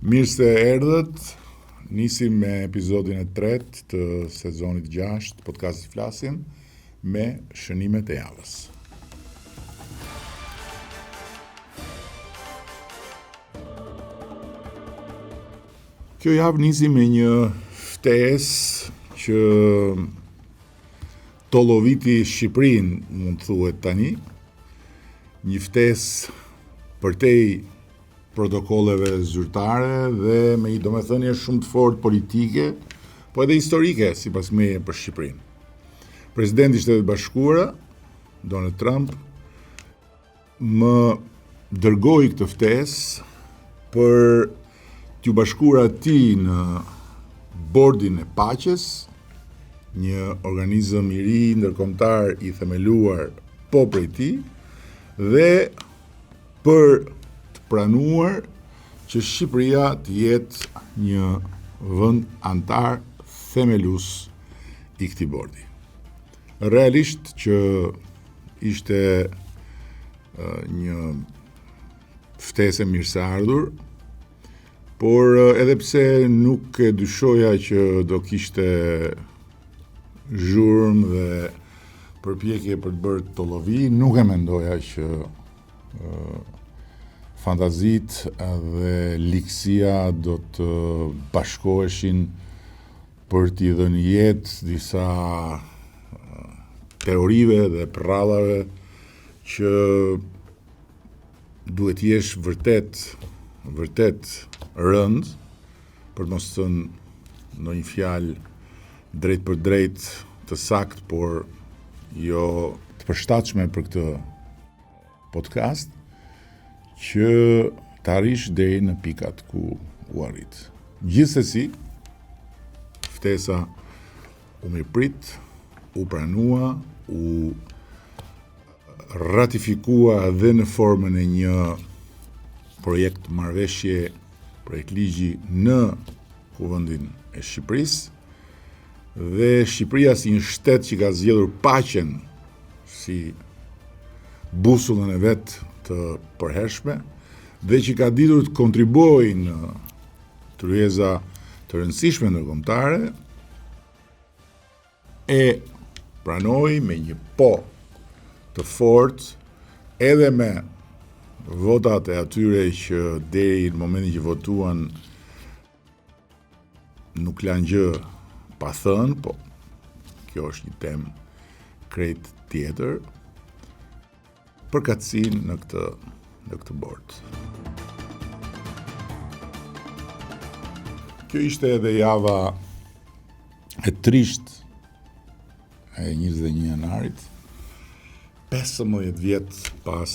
Mirë se erdhët, nisim me episodin e 3 të sezonit 6 të podcastit Flasim me shënimet e javës. Kjo javë nisi me një ftesë që tolloviti Shqipërinë, mund të thuhet tani, një ftesë përtej protokolleve zyrtare dhe me një domethënie shumë të fortë politike, po edhe historike sipas meje për Shqipërinë. Presidenti i Shtetit Bashkuara, Donald Trump, më dërgoi këtë ftesë për t'ju bashkuar atij në Bordin e Paqes, një organizëm i ri ndërkombëtar i themeluar po prej tij, dhe për të pranuar që Shqipëria të jetë një vend antar themelues i këtij bordi. Realisht që ishte një ftesë e mirëseardhur, por edhe pse nuk e dyshoja që do kishte zhurmë dhe përpjekje për të bërë tollovi, nuk e mendoja që fantazit dhe likësia do të bashkoheshin për t'i dhënë jetë disa teorive dhe prrallave që duhet jesh vërtet rënd, për mos thënë ndonjë fjalë drejt për drejt të saktë, por jo të përshtatshme për këtë podcast, që të arrish deri në pikat ku u arrit. Gjithsesi, ftesa u mirëprit, u pranua, u ratifikua dhe në formën e një projekt marrëveshje, projekt ligji në Kuvendin e Shqipërisë, dhe Shqipëria si një shtet që ka zgjedhur paqen si busullën e vet të përhershme dhe që ka ditur të kontribuojë në tryeza të rëndësishme ndërkombëtare, e pranoi me një po të fortë, edhe me votat e atyre që deri në momentin që votuan nuk lanë gjë pa thënë, po kjo është një temë krejt tjetër, përkatësinë në këtë bord. Kjo ishte edhe java e trisht e 21 janarit, 15 vjet pas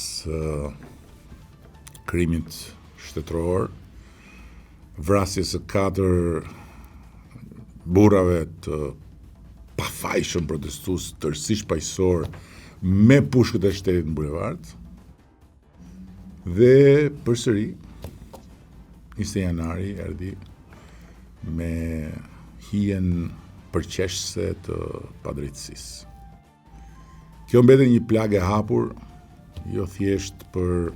krimit shtetëror, vrasjes së 4 burrave të pafajshëm protestues tërësisht paqësor me pushkët e shtetit në bulevard, dhe përsëri 20 janari erdhi me hijen përqeshse të padrejtësisë. Kjo mbeti një plagë e hapur, jo thjesht për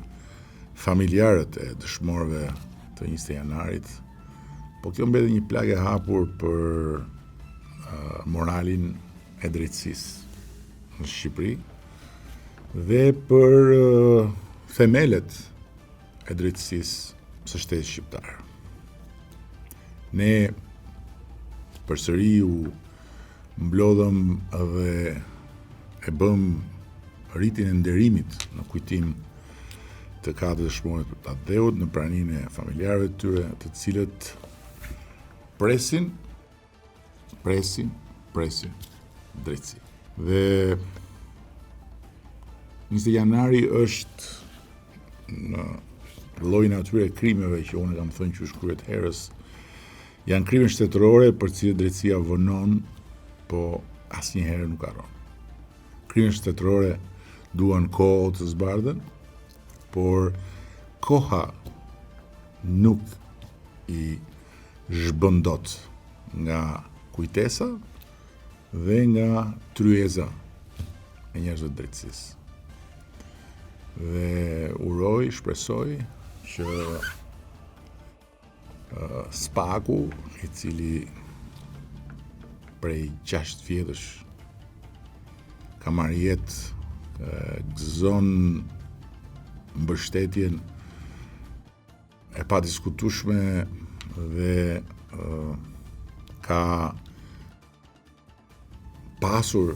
familjarët e dëshmorëve të 20 janarit, po kjo mbeti një plagë e hapur për moralin e drejtësisë në Shqipëri dhe për themelet e drejtësisë së shtetit shqiptar. Ne përsëri u mblodhëm dhe e bëm rritin e nderimit në kujtim të 4 dëshmorëve të Tadeut në praninë e familjarëve të tyre, të cilët presin drejtësi. Dhe 20 janari është në llojin e atyre krimeve që unë kam thënë që shkruhet herës, janë krime shtetërore për cilët drejtësia vonon, po asnjëherë nuk harron. Krime shtetërore duan kohë të zbardhën, por koha nuk i zhbën dot nga kujtesa dhe nga tryeza e njerëzve të drejtësisë. Dhe uroj, shpresoj që Spaku, i cili prej 6 vjetësh ka marrë jetë, gëzon mbështetjen e pa diskutueshme dhe ka pasur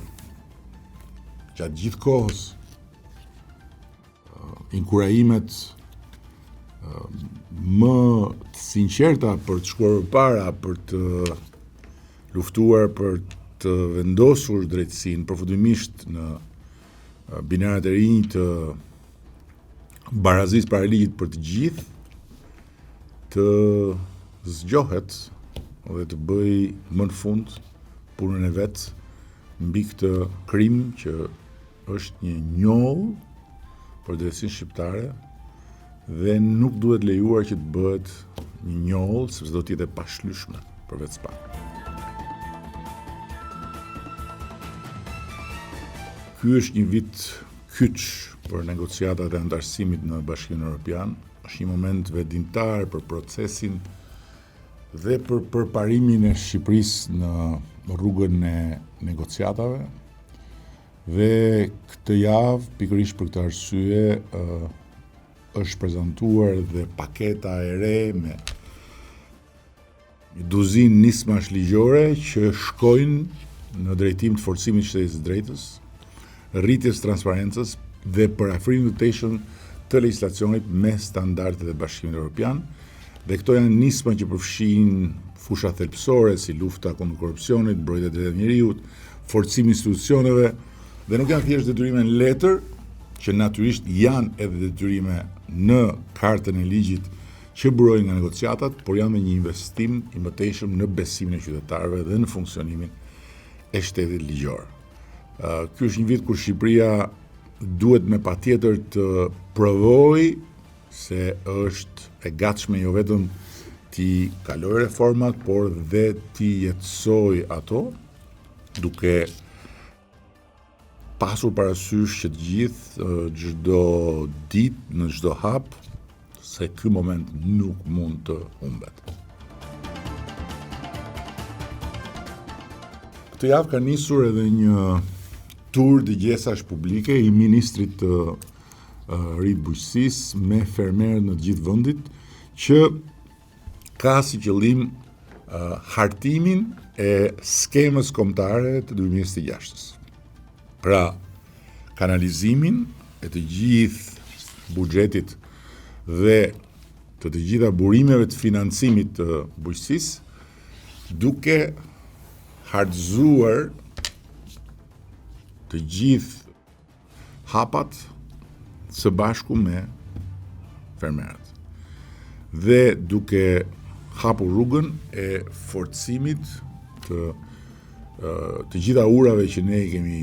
gjatë gjithë kohës inkurajimet më të sinqerta për të shkuar përpara, për të luftuar për të vendosur drejtësinë, përfundimisht në binaret e rinj të barazisë para ligjit për të gjithë, të zgjohet dhe të bëj më në fund punën e vet mbi këtë krim që është një njoll për drejtësinë shqiptare dhe nuk duhet lejuar që të bëhet një njoll, sepse do të jetë e pashlyeshme për vetë Spaku. Ky është një vit kyç për negociatat e antarësimit në Bashkimin Evropian. Është një moment vendimtar për procesin dhe për përparimin e Shqipërisë në rrugën e negociatave. Dhe këtë javë, pikërisht për këtë arsye, është prezantuar dhe paketa e re me një duzinë nismash ligjore që shkojnë në drejtim të forcimit të shtetit të drejtës, rritjes transparencës dhe parafrimit të teshëm të legjislacionit me standardet e Bashkimit Evropian. Dhe këto janë nisma që përfshin fusha thelbësore si lufta kundër korrupsionit, mbrojtja e drejtave të njerëzit, forcimi i institucioneve, dhe nuk janë thjesht detyrime në letër, që natyrisht janë edhe detyrime në kartën e ligjit që burojnë nga negociatat, por janë një investim i mëtejshëm në besimin e qytetarëve dhe në funksionimin e shtetit ligjor. Ky është një vit kur Shqipëria duhet me patjetër të provojë se është e gatshme jo vetëm t'i kalojë reformat, por dhe t'i jetësoj ato, duke pasur parasysh që të gjithë çdo ditë në çdo hap se ky moment nuk mund të humbet. Këtë javë ka nisur edhe një tur dëgjesash publike i ministrit të rritë bujqësisë me fermerët në të gjithë vendit, që ka si qëllim hartimin e skemës kombëtare të 2026. Pra, kanalizimin e të gjithë buxhetit dhe të gjitha burimeve të financimit të bujqësisë, duke hartëzuar të gjithë hapat së bashku me fermerët. Dhe duke hapur rrugën e forcimit të gjitha urave që ne kemi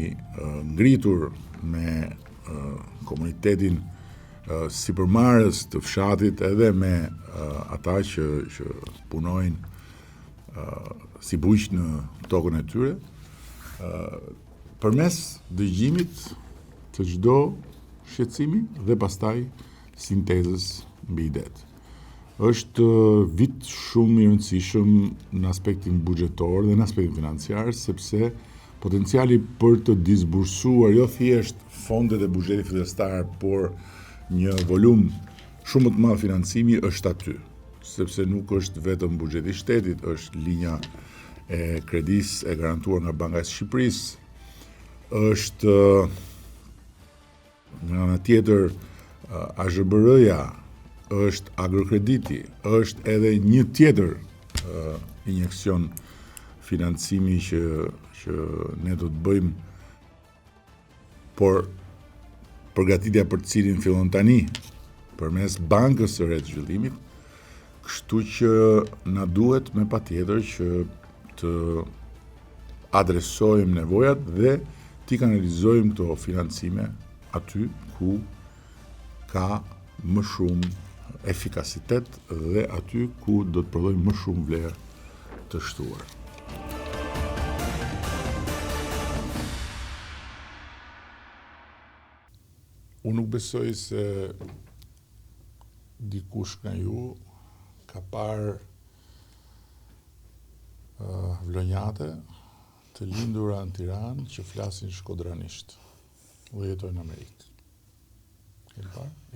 ngritur me komunitetin sipërmarrës të fshatit edhe me ata që punojnë si bujq në tokën e tyre, përmes dëgjimit të çdo shqetësimi dhe pastaj sintezës mbi idetë. Është vit shumë i rëndësishëm në aspektin buxhetor dhe në aspektin financiar, sepse potenciali për të disbursuar jo thjesht fondet e buxhetit fillestar, por një volum shumë më të madh financimi është aty, sepse nuk është vetëm buxheti i shtetit, është linja e kredisë e garantuar nga Banka e Shqipërisë, është nga ana tjetër AZBR-ja, është agrokrediti, është edhe një tjetër injekcion financimi që ne do të bëjmë, por përgatitja për të cilin fillon tani përmes Bankës së re të Zhvillimit, kështu që na duhet me patjetër që të adresojmë nevojat dhe t'i kanalizojmë këto financime aty ku ka më shumë efikasitet dhe aty ku do të prodhojmë më shumë vlerë të shtuar. Unë nuk besoj se dikush nga ju ka parë vlonjate të lindura në Tiranë që flasin shkodranisht dhe jetojnë në Amerikë.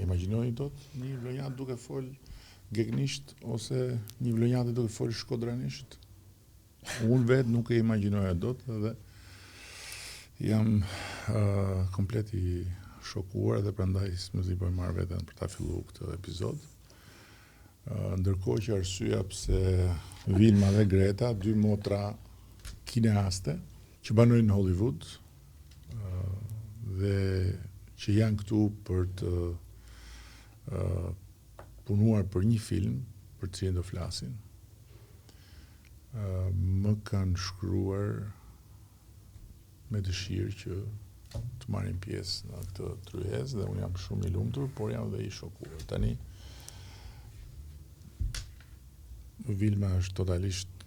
Imagjinoni dot një vlonjat duke fol gegnisht ose një vlonjate duke fol shkodranisht? Unë vetë nuk e imagjinoja dot dhe jam komplet i shokuar dhe prandaj më zi po e marr veten për ta filluar këtë epizod. Ndërkohë që arsyeja pse Vilma dhe Greta, dy motra kineaste që banojnë në Hollywood dhe që janë këtu për të punuar për një film për të cilin do flasin, më kanë shkruar me dëshirë që të marrin pjesë në këtë tryezë dhe unë jam shumë i lumtur, por jam dhe i shokuar. Tani Vilma është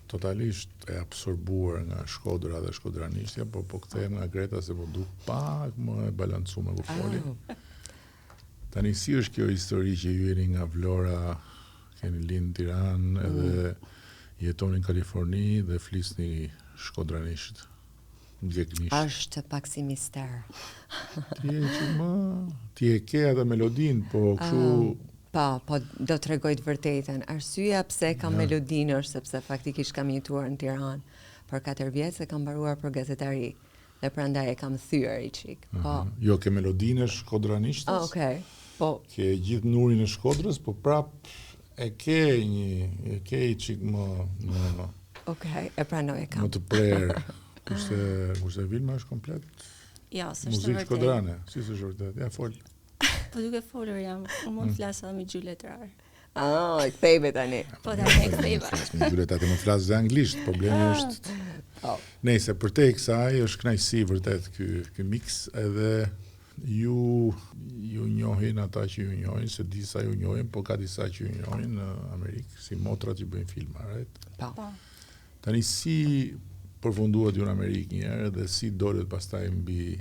totalisht e absorbuar nga Shkodra dhe shkodranishja, po kthehem nga Greta se po duk pak më e balancuar kur foli. Tani si është kjo histori që ju jeni nga Vlora, keni lind në Tiranë edhe jetoni në Kaliforni dhe flisni shkodranisht? Është pak si mister. Ti e ke atë melodin, po kështu... Po, do të tregoj të vërtetën. Arsyeja pse kam melodinë është sepse faktikisht kam jetuar në Tiranë për 4 vjet se kam mbaruar për gazetari dhe prandaj e kam thyer i çik. Po. Jo, ke melodinë e shkodranishtes? Okej. Po. Ke gjithë nurin e Shkodrës, po prap e ke i çik më Okej, e pranoj e kam. Më të prerë. Kurse Vilma është komplet Ja, s'është vërtet. Muzikë shkodrane. Si s'është vërtet? Ja, fol. Po duke folur jam, unë mund të flas edhe me gjuhë letrare. E kthejve tani. Po tani e kthejva. Me gjuhë letrare më flas dhe anglisht, problemi është. Nëse për te kësaj është kënaqësi vërtet ky mix edhe ju njohin ata që ju njohin, se disa ju njohin, po ka disa që ju njohin në Amerikë, si motrat që bëjnë filma, right? Po. Tani si përfunduat ju në Amerikë një herë dhe si dolet pastaj mbi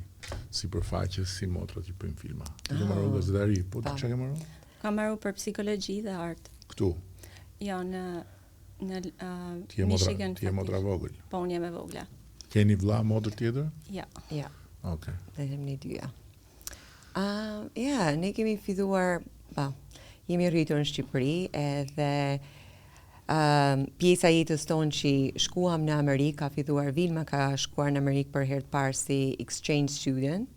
sipërfaqe si motrat që bëjnë filma? Ti ke marrë gazetari, po çka ke marrë? Kam marrë për psikologji dhe art. Këtu? Jo, në Michigan. Ti je motra vogël? Po, unë jam e vogla. Keni vëlla motër tjetër? Ja. Okej. Dhe jemi dyja. Ne kemi filluar, jemi rritur në Shqipëri edhe pjesa jetës tonë që shkuam në Amerikë, ka filluar Vilma ka shkuar në Amerikë për herë të parë si exchange student,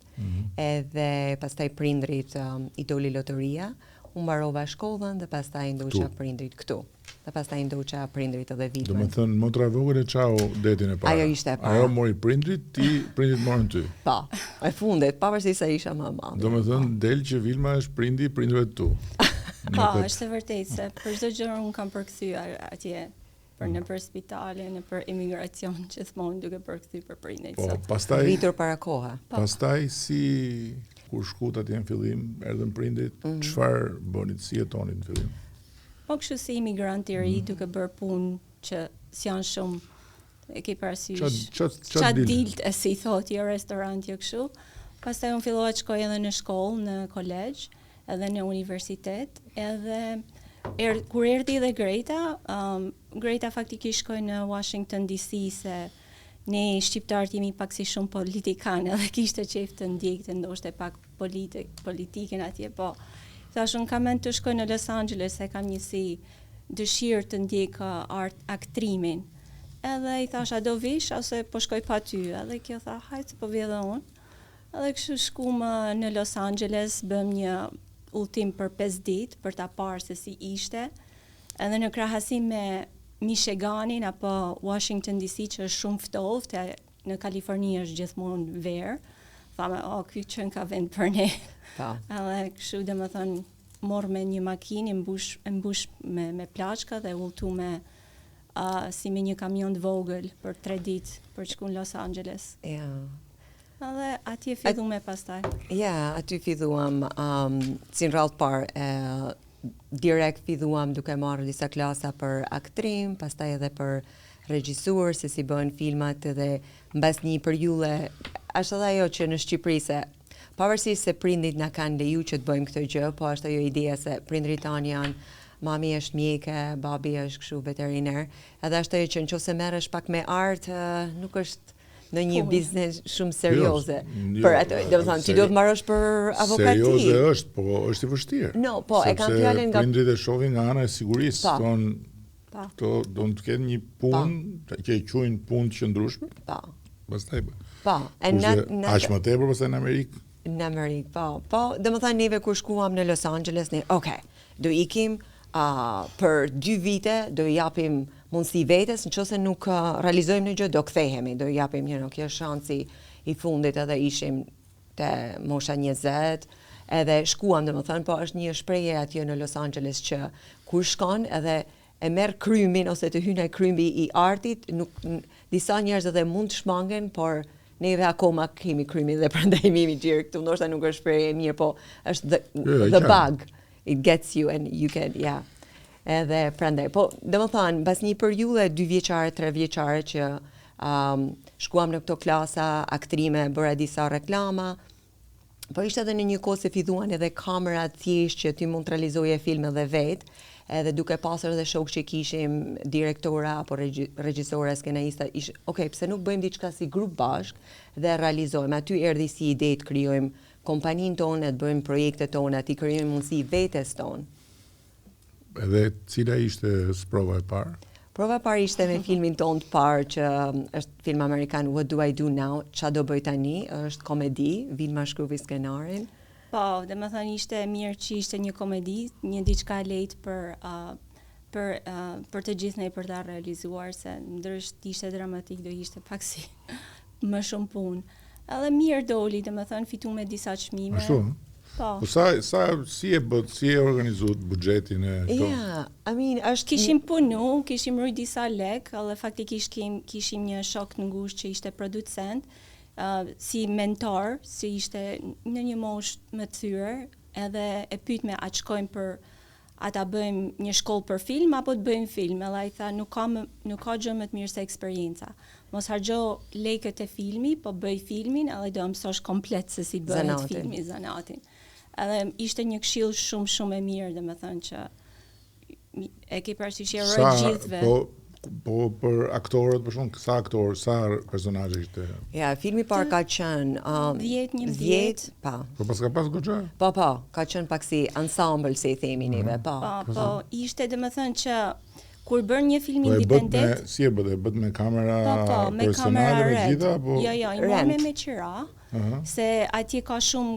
edhe pastaj prindrit i doli loteria, unë mbarova shkollën dhe pastaj ndoqa prindrit këtu. Dhe pastaj ndoqa prindrit edhe Vilmën. Do të thënë motra e vogël e çau detin e parë. Ajo ishte e parë. Ajo mori prindrit, prindrit morën ty. Po, e fundit, pavarësisht se isha më e madhe. Do të thënë del që Vilma është prindi prindërve tu. Po, është e vërtetë se për çdo gjë unë kam përkthyer atje për nëpër spitale, nëpër imigracion, gjithmonë duke përkthyer për prindërit. Po, pastaj rritur para koha. Pastaj si kur shkut atje në fillim, erdhën prindit, çfarë bënit, si jetonit në fillim? Po kështu si imigrant i ri duke bërë punë që s'janë shumë, e ke parasysh çat dilt e si thotë, jo restorant, jo kështu. Pastaj unë fillova të shkoj edhe në shkollë, në kolegj, edhe në universitet, edhe kur erdhi dhe Greta, Greta faktikisht shkoi në Washington DC se ne shqiptarët jemi pak si shumë politikanë edhe kishte qejf të ndjekte ndoshta pak politikën atje, po. Thash unë kam mend të shkoj në Los Angeles se kam një si dëshirë të ndjek aktrimin. Edhe i thash a do vish ose po shkoj pa ty, edhe kjo tha hajt po vi edhe unë. Edhe kështu shkuam në Los Angeles, bëm një udhtim për 5 ditë për ta parë se si ishte. Edhe në krahasim me Michiganin apo Washington DC që është shumë ftohtë, në Kaliforni është gjithmonë verë. Thamë, ky qen ka vend për ne. Edhe kështu domethënë morr me një makinë mbush me plaçka dhe udhtu me si me një kamion të vogël për 3 ditë për të shkuar në Los Angeles. Edhe atje filluam pastaj. Aty filluam si në radhë parë, direkt filluam duke marrë disa klasa për aktrim, pastaj edhe për regjisur, se si bëhen filmat edhe mbas një periudhe, është edhe ajo që në Shqipëri se pavarësisht se prindit na kanë leju që të bëjmë këtë gjë, po është ajo ideja se prindrit tanë janë mami është mjeke, babi është kështu veteriner. Edhe është që nëse merresh pak me art, nuk është në një biznes shumë serioze. Për atë, do të thonë, ti do të marrësh për avokati. Serioze është, po është i vështirë. No, po, e kam fjalën nga prindrit e shohin nga ana e sigurisë, to do të kenë një punë që e quajnë punë të qëndrueshme. Po. Pastaj. Po. Aq më tepër pastaj në Amerikë. Në Amerikë, po, domethënë neve kur shkuam në Los Angeles, do ikim për 2 vite, do i japim mundësi vetes, nëse nuk realizojmë në gjë, do kthehemi, do i japim, kjo është shansi i fundit, edhe ishim te mosha 20, edhe shkuam, domethënë, po është një shprehje atje në Los Angeles që kur shkon edhe e merr krymin ose të hyn ai krymi i artit, disa njerëz edhe mund të shmangen, por neve akoma kemi krymin dhe prandaj jemi gjirë këtu, ndoshta nuk është shprehje e mirë, po është the bug. It gets you and you can, yeah. Edhe prandaj, po domethënë pas një periudhe 2 vjeçare, 3 vjeçare që shkuam në këto klasa aktrime, bëra disa reklama, po ishte edhe në një kohë se filluan edhe kamerat thjesht që ti mund të realizoje filme dhe vetë, edhe duke pasur edhe shok që kishim direktora apo regjisora, skenaista, pse nuk bëjmë diçka si grup bashk dhe realizojmë. Aty erdhi si ide të krijojmë kompaninë tonë, të bëjmë projektet tona, të krijojmë mundësi vetes tonë. Edhe cila ishte sprova e parë? Prova e parë ishte me filmin tonë të parë që është film amerikan What Do I Do Now, Qa do bëj tani, është komedi, Vilma shkruvi skenarin. Po, dhe më thënë ishte mirë që ishte një komedi, një diçka lehtë për të gjithë ne për ta realizuar, se ndryshe ishte dramatik, do ishte pak si më shumë punë. Edhe mirë doli, dhe më thënë fitu me disa çmime. Ashtu? Po. Si e organizuar buxhetin e këto? Kishim punu, kishim rujt disa lek, edhe faktikisht kishim një shok të ngushtë që ishte producent, si mentor, si ishte në një moshë më të thyer, edhe e pyet me a shkojmë për a ta bëjmë një shkollë për film apo të bëjmë film, edhe ai tha nuk ka gjë më të mirë se eksperjenca. Mos harxho lekët e filmi, po bëj filmin, edhe do mësosh komplet se si bëhet filmi, zanatin. Edhe ishte një këshill shumë e mirë, domethënë që e ke parasysh e rroj gjithëve. Po për aktorët, për shumë, sa aktorë, sa personazhe ishte? Ja, filmi parë ka qenë 10, pa. Po pas ka pas goxha? Po, ka qenë pak si ensemble, si i themi neve, po. Po, ishte domethënë që kur bën një film independent, si e bët me kamera profesionale me gjitha apo? Jo, i morëm me qira. Se atje ka shumë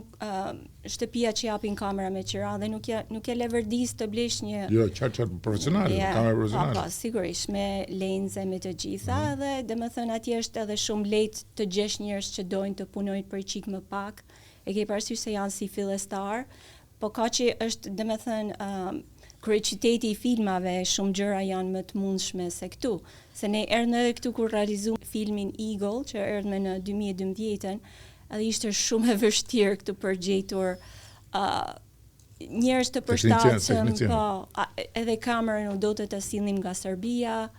shtëpia që japin kamera me qira dhe nuk e leverdis të blesh një... Jo, qartë profesionale, kamera profesionale. Po, sigurisht, me lenze, me të gjitha, dhe domethënë atje është edhe shumë lehtë të gjesh njerëz që dojnë të punojnë për çik më pak. E ke parasysh se janë si fillestar, po ka që është domethënë kryeqyteti i filmave, shumë gjëra janë më të mundshme se këtu. Se ne erdhëm edhe këtu kur realizuam filmin Eagle, që erdhëm në 2012-ën, edhe ishte shumë e vështirë këtu për gjetur njerëz të përshtatshëm, po, edhe kamerën do të sillim nga Serbia,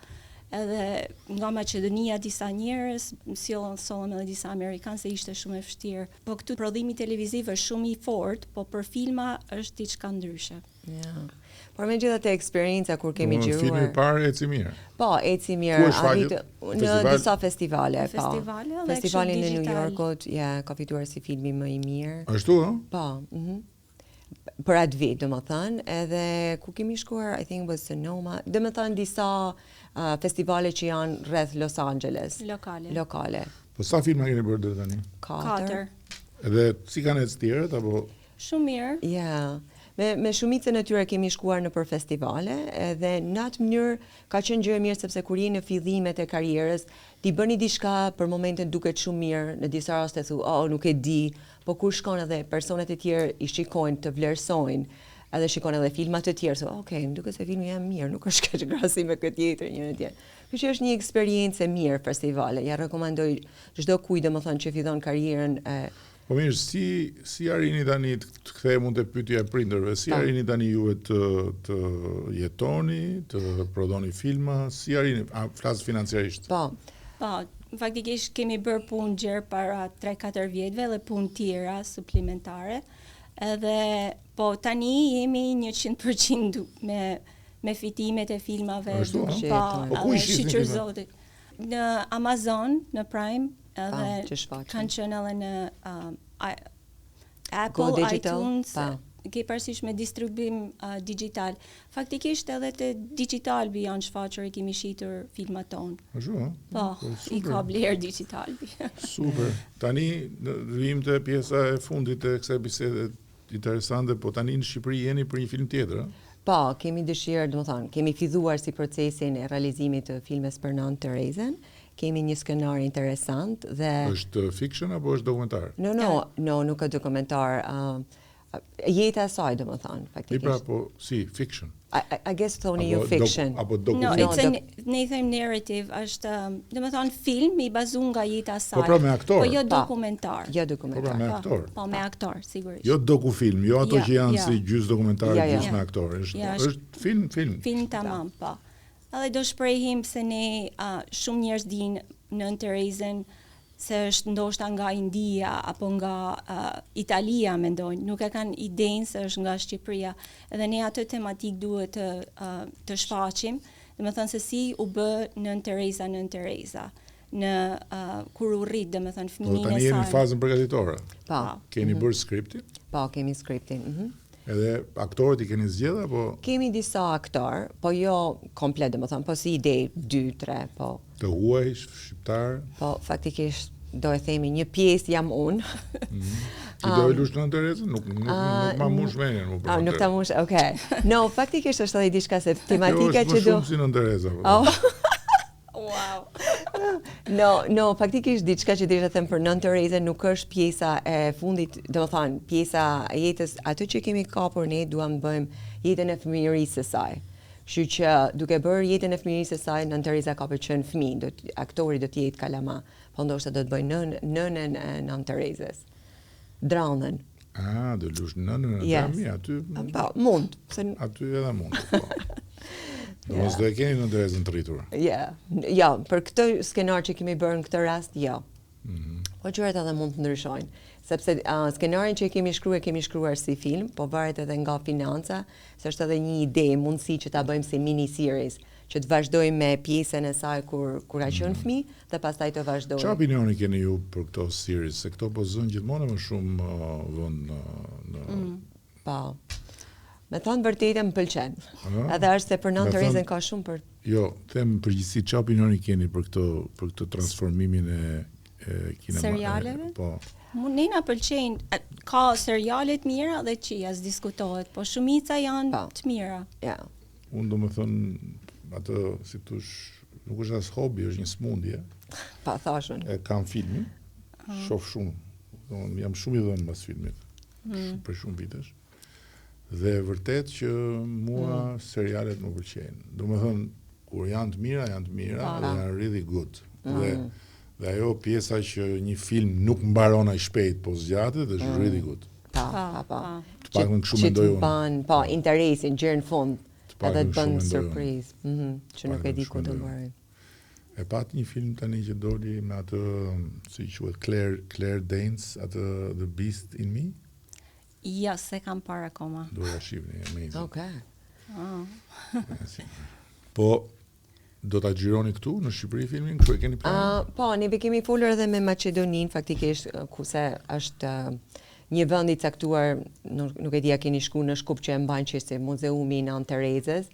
edhe nga Maqedonia disa njerëz, sollëm edhe disa amerikanë se ishte shumë e vështirë. Po këtu prodhimi televiziv është shumë i fortë, po për filma është diçka ndryshe. Ja. Por me gjitha të eksperienca kur kemi gjiruar... Filmi parë eci mirë? Po, eci mirë. Në disa festivale, po. Festivalin në New Yorkut, ka fituar si filmi më i mirë. Ashtu, no? Po, për atë vit, do më thënë, edhe ku kemi shkuar, I think was Sonoma, do më thënë disa festivale që janë rreth Los Angeles. Lokale. Po sa filma keni bërë deri tani? 4. Edhe si kanë ecë tjerët, apo? Shumë mirë. Ja. Me shumicën e tyre kemi shkuar në për festivale, edhe në atë mënyrë ka qenë gjë e mirë sepse kur je në fillimet e karrierës, ti bëni diçka për momentin duket shumë mirë, në disa raste thu, nuk e di, po kur shkon edhe personat e tjerë i shikojnë të vlerësojnë, edhe shikojnë edhe filmat e tjerë, më duket se filmi jam mirë, nuk është kaq krahasim me këtë tjetër, njëri tjetër. Kjo është një eksperiencë e mirë festivale. Ja rekomandoj çdo kujt domethënë që fillon karrierën Po mirë, si arrini tani të kthehemi mund të pyetja e prindërve, si arrini tani juve të jetoni, të prodhoni filma, si arrini, flas financiarisht? Po, faktikisht kemi bërë punë gjerë para 3-4 vjetëve dhe punë tjera suplimentare. Edhe po tani jemi 100% me fitimet e filmave. Ashtu, Po ku i shisin shiqur filmat? zoti. Në Amazon, në Prime, edhe që shfaqen. kanë qenë edhe në Go Apple, Digital, iTunes, pa. ke parasysh me distribim digital. Faktikisht edhe te Digitalbi janë shfaqur, i kemi shitur filmat tonë. Ashtu, ha? Po, i super. ka bler Digitalbi. Super. Tani vim te pjesa e fundit e kësaj bisede interesante, po tani në Shqipëri jeni për një film tjetër, ha? Po, kemi dëshirë, do të thonë, kemi filluar si procesin e realizimit të filmes për Nën Terezën. Kemi një skenar interesant dhe Është fiction apo është dokumentar? no, nuk është dokumentar. Jeta e saj, do të thonë, I pra, faktikisht. po, si, fiction. I guess thoni ju Apo fiction. Apo No, dokumentar. it's a, ne i them narrative, është, do të thonë film i bazuar nga jeta e saj. Po pra me aktor. Po jo Pa. dokumentar. Jo Po pra dokumentar. me Po, aktor. Po me aktor, sigurisht. Jo dokufilm, jo ato Ja, që janë ja. si gjys dokumentar, Ja, ja. gjys me aktor. Është Ja, është film. Film tamam, po. Edhe do shprehim se ne shumë njerëz dinë Nën Terezën se është ndoshta nga India apo nga Italia, mendojnë. Nuk e kanë idenë se është nga Shqipëria. Edhe ne atë tematik duhet të shfaqim, dhe me thënë se si u bë Nën Tereza. Në kur u rrit, dhe me thënë Po fëmijën tani e jeni në saj. fazën përgatitore. Po, Keni bërë skriptin, po, kemi skriptin. edhe aktorët i keni zgjedhur apo Kemi disa aktor, po jo komplet, do të thonë, po si ide 2-3, po. të huaj, shqiptar? Po, faktikisht, do e themi, një pjesë jam unë. Ti do e lush Nën Terezën? Nuk ma mush menjen mu për Nuk ta mush, okay. No, faktikisht është edhe diçka se Jo, tematika është që më do... shumë si Nën Tereza. po. Oh. Wow. No, faktikisht diçka që desha them për Nën Terezën nuk është pjesa e fundit, domethënë pjesa e jetës, atë që kemi kapur ne duam të bëjmë jetën e fëmijërisë së saj. Kështu që duke bërë jetën e fëmijërisë së saj, Nën Tereza ka për qenë fëmijë, aktori do të jetë kalama, po ndoshta do të bëj nënën e Nën Terezës. Dranën. Do lush nënën e Yes. tami, aty Po, mund, se edhe mund. Po. Mos do e keni Nën Terezën të rritur. ja, për këtë skenar që kemi bërë në këtë rast, jo. Po gjërat edhe mund të ndryshojnë, sepse skenarin që kemi shkruar si film, po varet edhe nga financa, se është edhe një ide, mundësi që ta bëjmë si mini series, që të vazhdojmë me pjesën e saj kur ka qenë fëmijë dhe pastaj të vazhdojmë. Çfarë opinioni keni ju për këto series? Se këto po zënë gjithmonë më shumë vënd në Po. Me thënë vërtetë më pëlqen. Edhe është se për Nën Me Terezën thënë- ka shumë për Jo, them përgjithësi çfarë opinioni keni për këtë transformimin e kinema. Serialeve? Po. Ne na pëlqejnë, ka seriale të mira dhe që diskutohet, po shumica janë Po. të mira. ja. Unë do më thënë, atë, si tush, nuk është as hobi, është një smundje. Pa thashun. E kam filmin, shoh shumë. Domethënë, jam shumë i dhënë mbas filmit, për shumë vitesh. Dhe vërtet që mua serialet më pëlqejnë. Do më thënë, kur janë të mira dhe janë really good. Dhe ajo pjesa që një film nuk mbaron aq shpejt, po zgjatet, është really good. Pa. Të paktën kështu mendoj Që të unë. ban, po, interesin, gjërë në fund, paktën edhe të kështu bën mendoj unë. surprizë, që nuk e paktën di kështu ku të mendoj unë. mbaroj. E pat një film tani që doli me atë, si quhet, Claire Danes, atë The Beast in Me, Ja, se kam parë akoma. doja shihni, amazing. Okay. Po, do ta xhironi këtu në Shqipëri filmin, kështu e keni planë? Po, ne kemi folur edhe me Maqedonin, faktikisht, kuse është një vend i caktuar, nuk e di a keni shku në Shkup që e mbajnë që si muzeumi i Nën Terezës.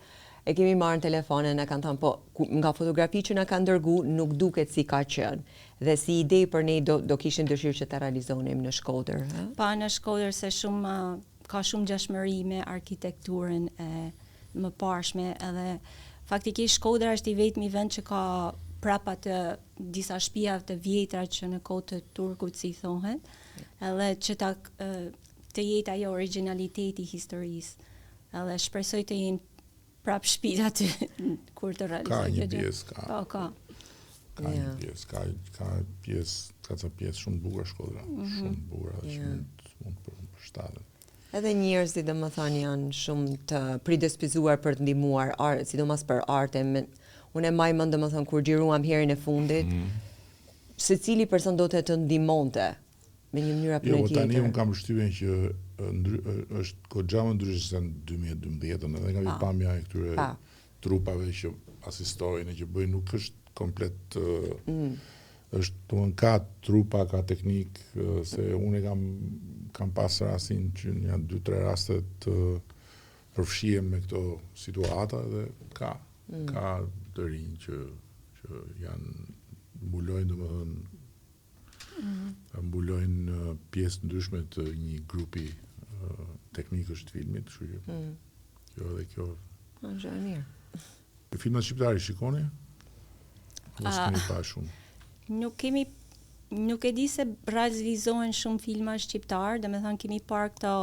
E kemi marrë në telefon e na kanë thënë, po, nga fotografi që na kanë dërgu, nuk duket si ka qenë. Dhe si ide për ne do kishin dëshirë që ta realizonim në Shkodër. Pa në Shkodër se ka shumë gjashmëri me arkitekturën e më parshme edhe faktikisht Shkodra është i vetmi vend që ka prapa të disa shtëpive të vjetra që në kohë të Turkut si thohen, edhe që të jetë ajo originaliteti i historisë. Edhe shpresoj të jenë prap shtëpitë aty kur të realizojë. Ka një pjesë, ka. Po, ka. Ka një pjesë, ka ca pjesë shumë bukur Shkodra, shumë bukur dhe që mund të përshtatet. Edhe njerëzit dhe më thënë janë shumë të predispozuar për të ndihmuar, sidomos për arte. Unë e maj mend dhe më thënë kur xhiruam herën e fundit, secili person do të ndihmonte me një mënyrë apo Jo, në tjetër. tani unë kam përshtypjen që është goxha më ndryshe se në 2012-ën, edhe nga pamja e këtyre trupave që asistojnë, që bëjnë, nuk është komplet është domethënë ka trupa, ka teknik, se unë kam pas rastin që një 2-3 raste të përfshihem me këto situata dhe ka të rinj që janë mbulojnë domethënë mbulojnë pjesë ndryshme të një grupi teknikësh të filmit, kështu që kjo dhe kjo. Është e mirë. Filmat shqiptare shikoni? Mos keni pa shumë. Nuk e di se realizohen shumë filma shqiptar, domethënë kemi parë këto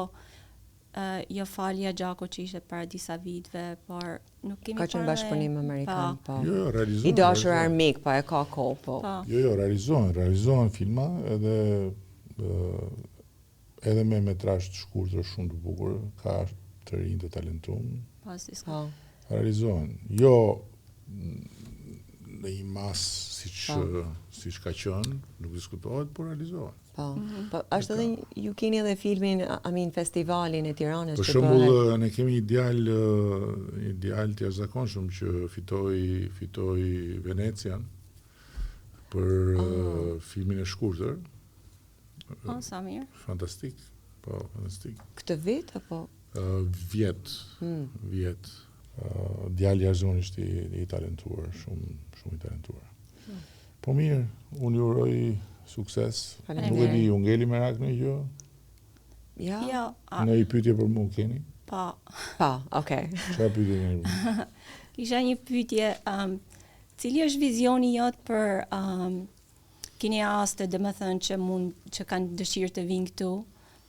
jo falja Gjako që ishte para disa viteve, por nuk kemi parë. Ka qenë bashkëpunim amerikan, po. Jo, realizohen. I dashur armik, po e ka kohë, po. Jo, realizohen filma edhe me metrazh të shkurtër shumë të bukur, ka të rinj të talentuar. Realizohen. Jo në një masë siç ka qenë, nuk diskutohet, por realizohen. Po, është edhe ju keni edhe filmin, festivalin e Tiranës. Për shembull, ne kemi ideal të jashtëzakonshëm që fitoi Venecian për filmin e shkurtër. Sa mirë. Fantastik. Po, fantastik. Këtë vit apo? Vjet. Djali jashtëzakonisht i talentuar, shumë i talentuar. Po mirë, unë ju uroj sukses. Nuk e di, ju ngeli merak në gjë? Ja. Në i pyetje për mua keni? Pa, okay. Çfarë pyetje keni? Kisha një pyetje, cili është vizioni jot për kineaste, domethënë që kanë dëshirë të vinë këtu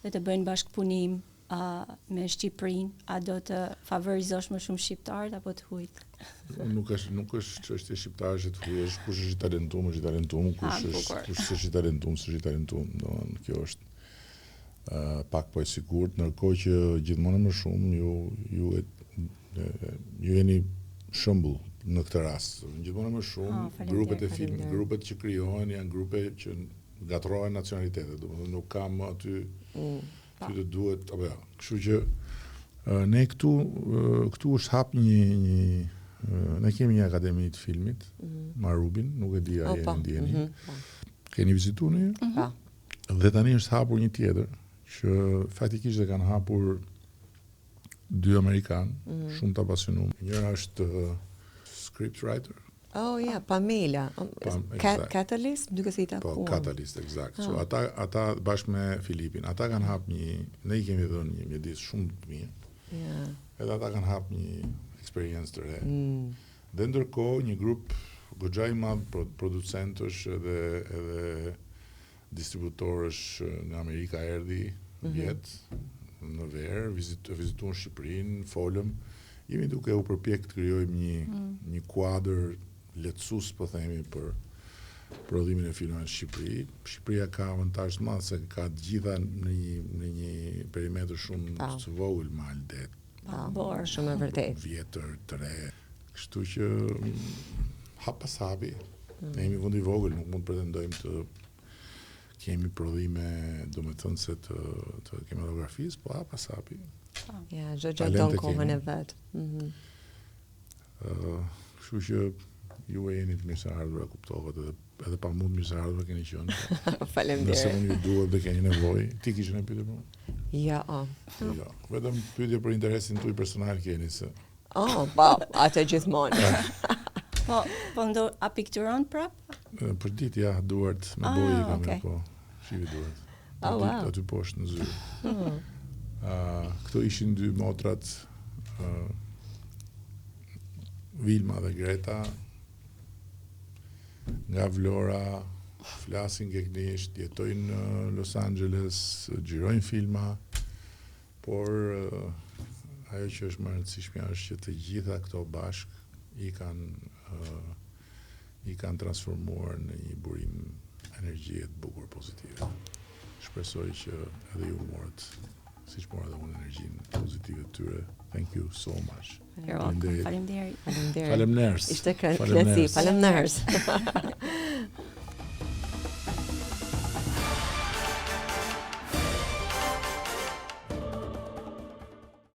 dhe të bëjnë bashkëpunim me Shqipërinë, a do të favorizosh më shumë shqiptarët apo të huajt? Nuk është çështje shqiptare që të huajesh, kush është i talentuar, është i talentuar, kush është i talentuar, domethënë kjo është pak po e sigurt, ndërkohë që gjithmonë më shumë ju jeni shembull në këtë rast. Gjithmonë më shumë grupet e filmit, grupet që krijohen janë grupe që gatrohen nacionalitetet, domethënë nuk kam aty që të duhet, apo ja. Kështu që ne këtu është hap ne kemi një akademi të filmit, Marubin, nuk e di a jeni ndjeni. Keni vizituar një? Dhe tani është hapur një tjetër, që faktikisht e kanë hapur 2 amerikan, shumë të apasionuar. Njëra është scriptwriter. Oh, ja, Pamela. Catalyst, duke se i ta Po, Catalyst, eksakt. So, ata bashkë me Filipin, ata kanë hap ne i kemi dhënë një mjedis shumë të mirë. Edhe ata kanë hap një eksperiencë të re. Dhe ndërkohë një grup goxha i madh producentësh edhe distributorësh nga Amerika erdhi vjet në verë, vizituan Shqipërinë, folëm. Jemi duke u përpjek të krijojmë një kuadër lehtësues, po themi, për prodhimin e filmave në Shqipëri. Shqipëria ka avantazh të madh se ka të gjitha në një perimetër shumë të vogël, Maldet. Shumë e vërtetë. Vjetër, të re. Kështu që hap pas hapi. Ne jemi vend i vogël, nuk mund të pretendojmë të kemi prodhime, domethënë se të kinematografisë, po hap pas hapi. Ja, çdo don kohën e vet. Kështu që ju e jeni të mirë se ardhur, kuptohet, edhe pa mund mirë se ardhur keni qenë. Faleminderit. Nëse unë ju duhet dhe keni nevojë, ti kishe në pyetje për mua? Ja. Jo, vetëm pyetje për interesin tuaj personal keni se. Po, atë gjithmonë. Po a pikturon prap? Për ditë ja, duart me bojë kam, po. Shivi duart. Aty poshtë në zyrë. Këto ishin 2 motrat, Vilma dhe Greta, nga Vlora, flasin gegnisht, jetojnë në Los Angeles, xhirojnë filma, por ajo që është më e rëndësishmja është që të gjitha këto bashk i kanë transformuar në një burim energjie të bukur pozitive. Shpresoj që edhe ju morët, siç morë edhe unë energjinë pozitive të tyre. Thank you so much. You're welcome. Faleminderit. Faleminderit. Ishte kënaqësi. Faleminderit.